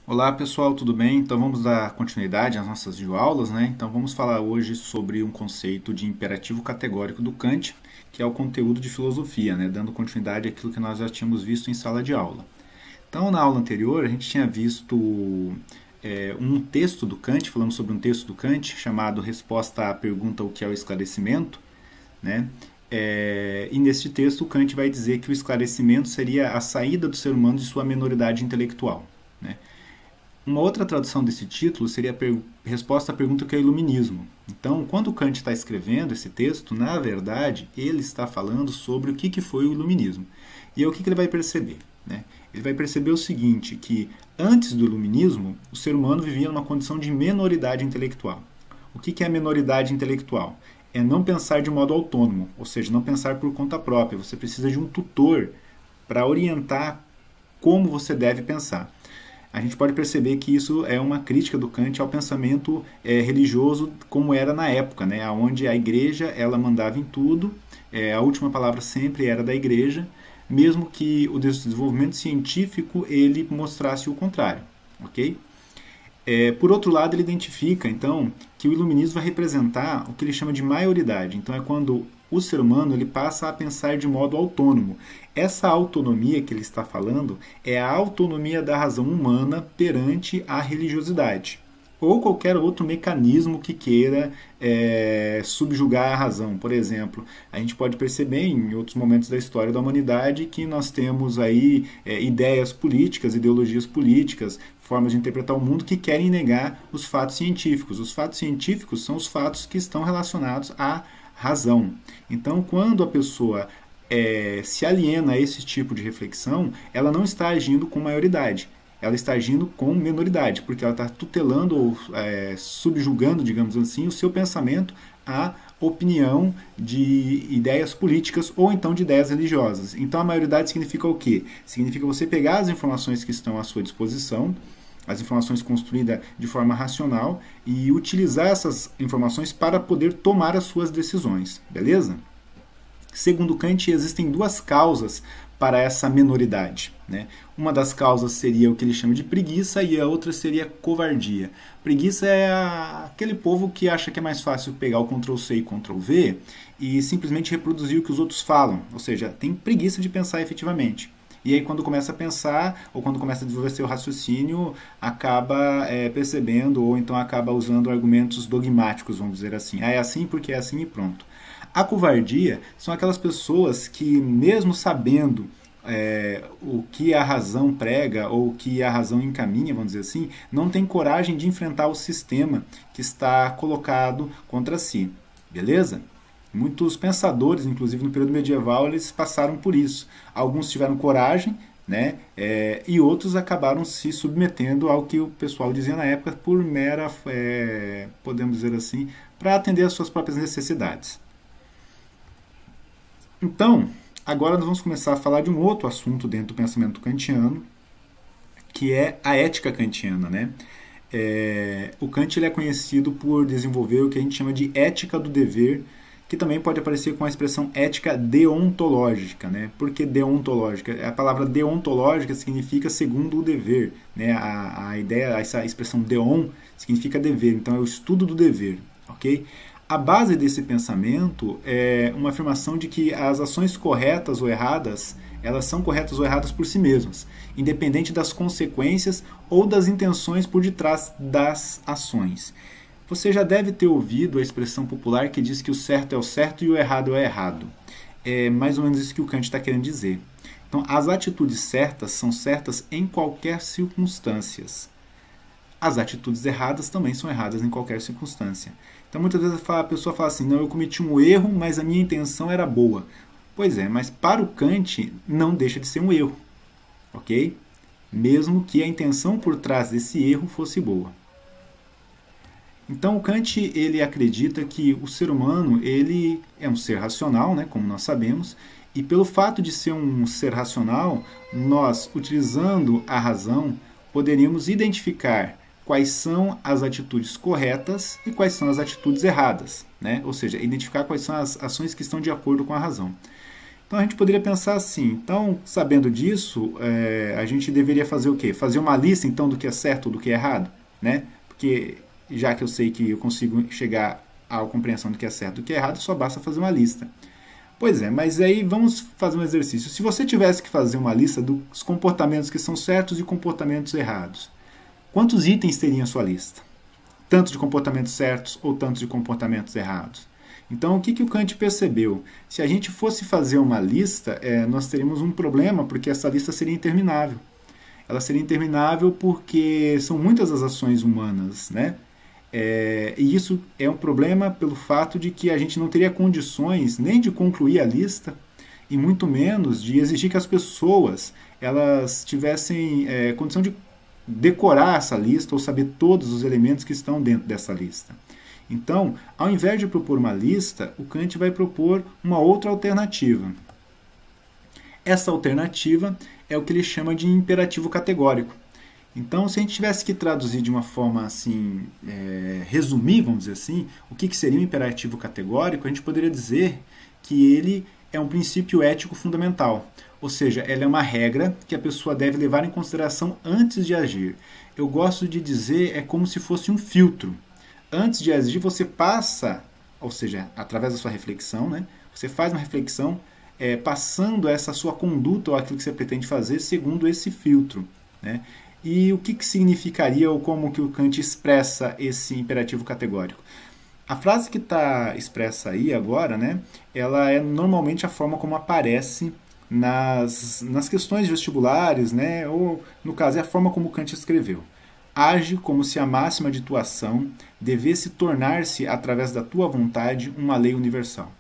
Olá pessoal, tudo bem? Então vamos dar continuidade às nossas videoaulas, né? Então vamos falar hoje sobre um conceito de imperativo categórico do Kant, que é o conteúdo de filosofia, né? Dando continuidade àquilo que nós já tínhamos visto em sala de aula. Então na aula anterior a gente tinha visto um texto do Kant, falamos sobre um texto do Kant chamado Resposta à Pergunta o que é o esclarecimento, né? E neste texto o Kant vai dizer que o esclarecimento seria a saída do ser humano de sua minoridade intelectual, né? Uma outra tradução desse título seria a resposta à pergunta que é o iluminismo. Então, quando Kant está escrevendo esse texto, na verdade, ele está falando sobre o que foi o iluminismo. E aí, o que ele vai perceber? Né? Ele vai perceber o seguinte, que antes do iluminismo, o ser humano vivia numa condição de minoridade intelectual. O que é a minoridade intelectual? É não pensar de modo autônomo, ou seja, não pensar por conta própria. Você precisa de um tutor para orientar como você deve pensar. A gente pode perceber que isso é uma crítica do Kant ao pensamento religioso como era na época, né? Onde a igreja ela mandava em tudo, a última palavra sempre era da igreja, mesmo que o desenvolvimento científico ele mostrasse o contrário, ok? Por outro lado, ele identifica, então, que o iluminismo vai representar o que ele chama de maioridade. Então, é quando o ser humano ele passa a pensar de modo autônomo. Essa autonomia que ele está falando é a autonomia da razão humana perante a religiosidade ou qualquer outro mecanismo que queira subjugar a razão. Por exemplo, a gente pode perceber em outros momentos da história da humanidade que nós temos aí ideias políticas, ideologias políticas, formas de interpretar o mundo que querem negar os fatos científicos. Os fatos científicos são os fatos que estão relacionados à razão. Então, quando a pessoa se aliena a esse tipo de reflexão, ela não está agindo com maioridade, ela está agindo com minoridade, porque ela está tutelando ou subjugando, digamos assim, o seu pensamento à opinião de ideias políticas ou então de ideias religiosas. Então a maioridade significa o quê? Significa você pegar as informações que estão à sua disposição, as informações construídas de forma racional e utilizar essas informações para poder tomar as suas decisões, beleza? Segundo Kant, existem duas causas para essa minoridade, né? Uma das causas seria o que ele chama de preguiça e a outra seria covardia. Preguiça é aquele povo que acha que é mais fácil pegar o Ctrl+C e Ctrl+V e simplesmente reproduzir o que os outros falam, ou seja, tem preguiça de pensar efetivamente. E aí quando começa a pensar, ou quando começa a desenvolver seu raciocínio, acaba percebendo, ou então acaba usando argumentos dogmáticos, vamos dizer assim. É assim porque é assim e pronto. A covardia são aquelas pessoas que, mesmo sabendo o que a razão prega ou o que a razão encaminha, vamos dizer assim, não tem coragem de enfrentar o sistema que está colocado contra si. Beleza? Muitos pensadores, inclusive no período medieval, eles passaram por isso. Alguns tiveram coragem, né? E outros acabaram se submetendo ao que o pessoal dizia na época por mera, podemos dizer assim, para atender às suas próprias necessidades. Então, agora nós vamos começar a falar de um outro assunto dentro do pensamento kantiano, que é a ética kantiana, né? O Kant ele é conhecido por desenvolver o que a gente chama de ética do dever, que também pode aparecer com a expressão ética deontológica, né? Por que deontológica? A palavra deontológica significa segundo o dever, né? A ideia, essa expressão deon significa dever, então é o estudo do dever, ok? A base desse pensamento é uma afirmação de que as ações corretas ou erradas, elas são corretas ou erradas por si mesmas, independente das consequências ou das intenções por detrás das ações. Você já deve ter ouvido a expressão popular que diz que o certo é o certo e o errado é o errado. É mais ou menos isso que o Kant está querendo dizer. Então, as atitudes certas são certas em qualquer circunstância. As atitudes erradas também são erradas em qualquer circunstância. Então, muitas vezes a pessoa fala assim, não, eu cometi um erro, mas a minha intenção era boa. Pois é, mas para o Kant não deixa de ser um erro, ok? Mesmo que a intenção por trás desse erro fosse boa. Então, o Kant ele acredita que o ser humano ele é um ser racional, né, como nós sabemos, e pelo fato de ser um ser racional, nós, utilizando a razão, poderíamos identificar quais são as atitudes corretas e quais são as atitudes erradas, né? Ou seja, identificar quais são as ações que estão de acordo com a razão. Então a gente poderia pensar assim, então, sabendo disso, a gente deveria fazer o quê? Fazer uma lista, então, do que é certo ou do que é errado, né? Porque já que eu sei que eu consigo chegar à compreensão do que é certo e do que é errado, só basta fazer uma lista. Pois é, mas aí vamos fazer um exercício. Se você tivesse que fazer uma lista dos comportamentos que são certos e comportamentos errados, quantos itens teria a sua lista? Tanto de comportamentos certos ou tanto de comportamentos errados? Então, o que o Kant percebeu? Se a gente fosse fazer uma lista, nós teríamos um problema, porque essa lista seria interminável. Ela seria interminável porque são muitas as ações humanas, né? E isso é um problema pelo fato de que a gente não teria condições nem de concluir a lista e muito menos de exigir que as pessoas elas tivessem condição de decorar essa lista ou saber todos os elementos que estão dentro dessa lista. Então, ao invés de propor uma lista, o Kant vai propor uma outra alternativa. Essa alternativa é o que ele chama de imperativo categórico. Então, se a gente tivesse que traduzir de uma forma assim, resumir, vamos dizer assim, o que seria um imperativo categórico, a gente poderia dizer que ele é um princípio ético fundamental. Ou seja, ela é uma regra que a pessoa deve levar em consideração antes de agir. Eu gosto de dizer, é como se fosse um filtro. Antes de agir, você passa, ou seja, através da sua reflexão, né, você faz uma reflexão passando essa sua conduta ou aquilo que você pretende fazer segundo esse filtro, né? E o que significaria ou como que o Kant expressa esse imperativo categórico? A frase que está expressa aí agora, né, ela é normalmente a forma como aparece nas questões vestibulares, né, ou, no caso, é a forma como Kant escreveu. Age como se a máxima de tua ação devesse tornar-se, através da tua vontade, uma lei universal.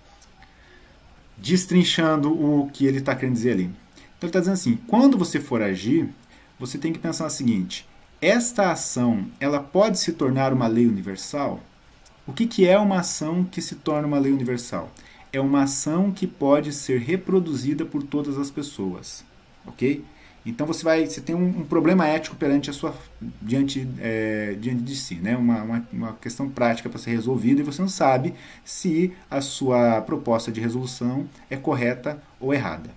Destrinchando o que ele está querendo dizer ali. Então ele está dizendo assim, quando você for agir, você tem que pensar o seguinte, esta ação, ela pode se tornar uma lei universal? O que é uma ação que se torna uma lei universal? É uma ação que pode ser reproduzida por todas as pessoas, ok? Então você tem um problema ético diante de si, né? Uma questão prática para ser resolvida e você não sabe se a sua proposta de resolução é correta ou errada.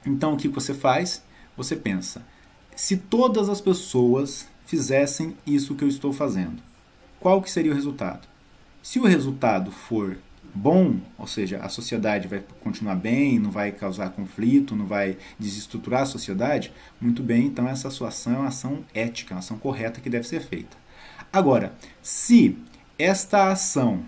Então o que você faz? Você pensa, se todas as pessoas fizessem isso que eu estou fazendo, qual que seria o resultado? Se o resultado for bom, ou seja, a sociedade vai continuar bem, não vai causar conflito, não vai desestruturar a sociedade, muito bem, então essa sua ação é uma ação ética, uma ação correta que deve ser feita. Agora, se esta ação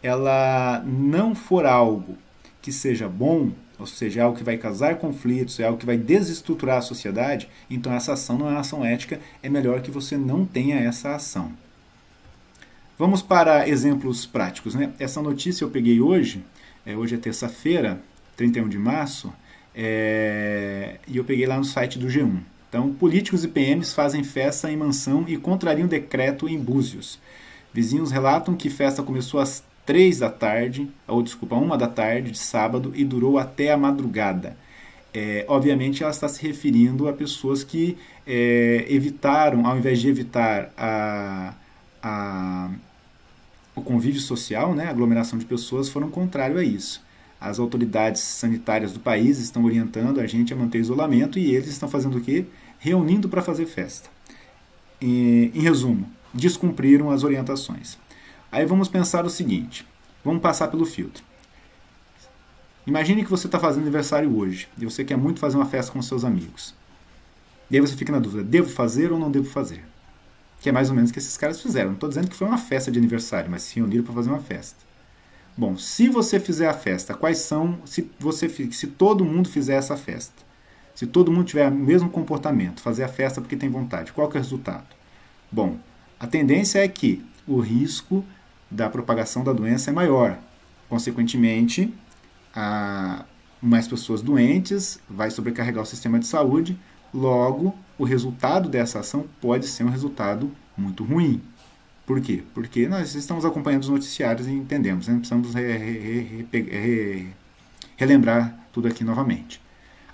ela não for algo que seja bom, ou seja, é algo que vai causar conflitos, é algo que vai desestruturar a sociedade, então essa ação não é uma ação ética, é melhor que você não tenha essa ação. Vamos para exemplos práticos, né? Essa notícia eu peguei hoje é terça-feira, 31 de março, e eu peguei lá no site do G1. Então, políticos e PMs fazem festa em mansão e contrariam decreto em Búzios. Vizinhos relatam que festa começou às 1 da tarde de sábado e durou até a madrugada. Obviamente ela está se referindo a pessoas que evitaram, ao invés de evitar o convívio social, né, a aglomeração de pessoas, foram contrário a isso. As autoridades sanitárias do país estão orientando a gente a manter isolamento e eles estão fazendo o quê? Reunindo para fazer festa. Em resumo, descumpriram as orientações. Aí vamos pensar o seguinte, vamos passar pelo filtro. Imagine que você está fazendo aniversário hoje e você quer muito fazer uma festa com seus amigos. E aí você fica na dúvida, devo fazer ou não devo fazer? Que é mais ou menos o que esses caras fizeram. Não estou dizendo que foi uma festa de aniversário, mas se reuniram para fazer uma festa. Bom, se você fizer a festa, quais são, se todo mundo fizer essa festa, se todo mundo tiver o mesmo comportamento, fazer a festa porque tem vontade, qual que é o resultado? Bom, a tendência é que o risco da propagação da doença é maior. Consequentemente, mais pessoas doentes vai sobrecarregar o sistema de saúde, logo, o resultado dessa ação pode ser um resultado muito ruim. Por quê? Porque nós estamos acompanhando os noticiários e entendemos, né? Precisamos relembrar tudo aqui novamente.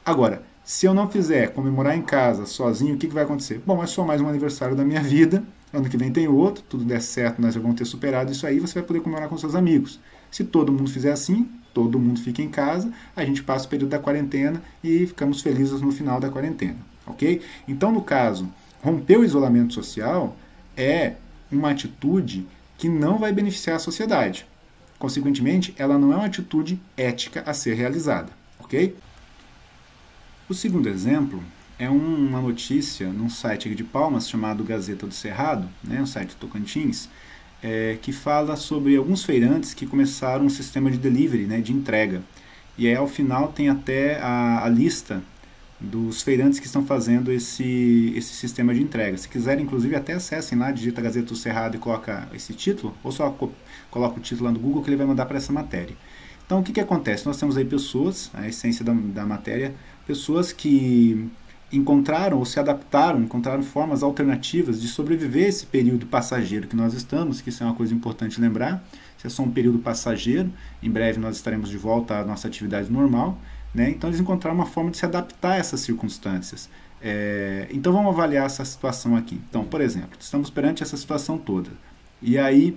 Agora, se eu não fizer comemorar em casa, sozinho, o que vai acontecer? Bom, é só mais um aniversário da minha vida, ano que vem tem outro, tudo der certo, nós já vamos ter superado isso aí, você vai poder comemorar com seus amigos. Se todo mundo fizer assim, todo mundo fica em casa, a gente passa o período da quarentena e ficamos felizes no final da quarentena, ok? Então, no caso, romper o isolamento social é uma atitude que não vai beneficiar a sociedade. Consequentemente, ela não é uma atitude ética a ser realizada, ok? O segundo exemplo é uma notícia num site aqui de Palmas chamado Gazeta do Cerrado, né, um site Tocantins, que fala sobre alguns feirantes que começaram um sistema de delivery, né, de entrega. E aí, ao final, tem até a lista dos feirantes que estão fazendo esse sistema de entrega. Se quiserem, inclusive, até acessem lá, digita Gazeta do Cerrado e coloca esse título, ou só coloca o título lá no Google que ele vai mandar para essa matéria. Então, o que acontece? Nós temos aí pessoas, a essência da matéria, pessoas que encontraram ou se adaptaram, encontraram formas alternativas de sobreviver esse período passageiro que nós estamos, que isso é uma coisa importante lembrar, isso é só um período passageiro, em breve nós estaremos de volta à nossa atividade normal, né? Então eles encontraram uma forma de se adaptar a essas circunstâncias. Então vamos avaliar essa situação aqui. Então, por exemplo, estamos perante essa situação toda, e aí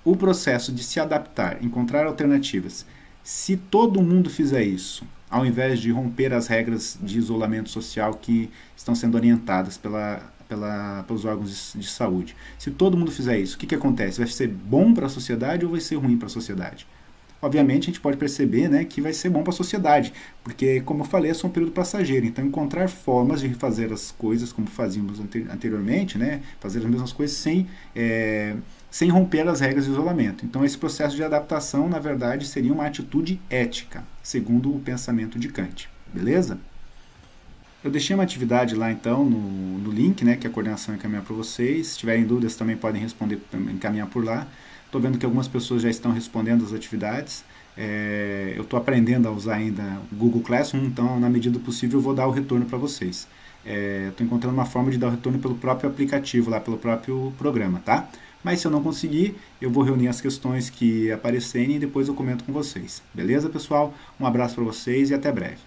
o processo de se adaptar, encontrar alternativas, se todo mundo fizer isso, ao invés de romper as regras de isolamento social que estão sendo orientadas pelos órgãos de saúde. Se todo mundo fizer isso, o que acontece? Vai ser bom para a sociedade ou vai ser ruim para a sociedade? Obviamente, a gente pode perceber, né, que vai ser bom para a sociedade, porque, como eu falei, é só um período passageiro. Então, encontrar formas de fazer as coisas como fazíamos anteriormente, né, fazer as mesmas coisas sem romper as regras de isolamento. Então, esse processo de adaptação, na verdade, seria uma atitude ética, segundo o pensamento de Kant. Beleza? Eu deixei uma atividade lá, então, no link, né, que a coordenação encaminha para vocês. Se tiverem dúvidas, também podem responder, encaminhar por lá. Estou vendo que algumas pessoas já estão respondendo as atividades. Eu estou aprendendo a usar ainda o Google Classroom, então, na medida do possível, eu vou dar o retorno para vocês. Estou encontrando uma forma de dar o retorno pelo próprio aplicativo, lá pelo próprio programa, tá? Mas se eu não conseguir, eu vou reunir as questões que aparecerem e depois eu comento com vocês. Beleza, pessoal? Um abraço para vocês e até breve.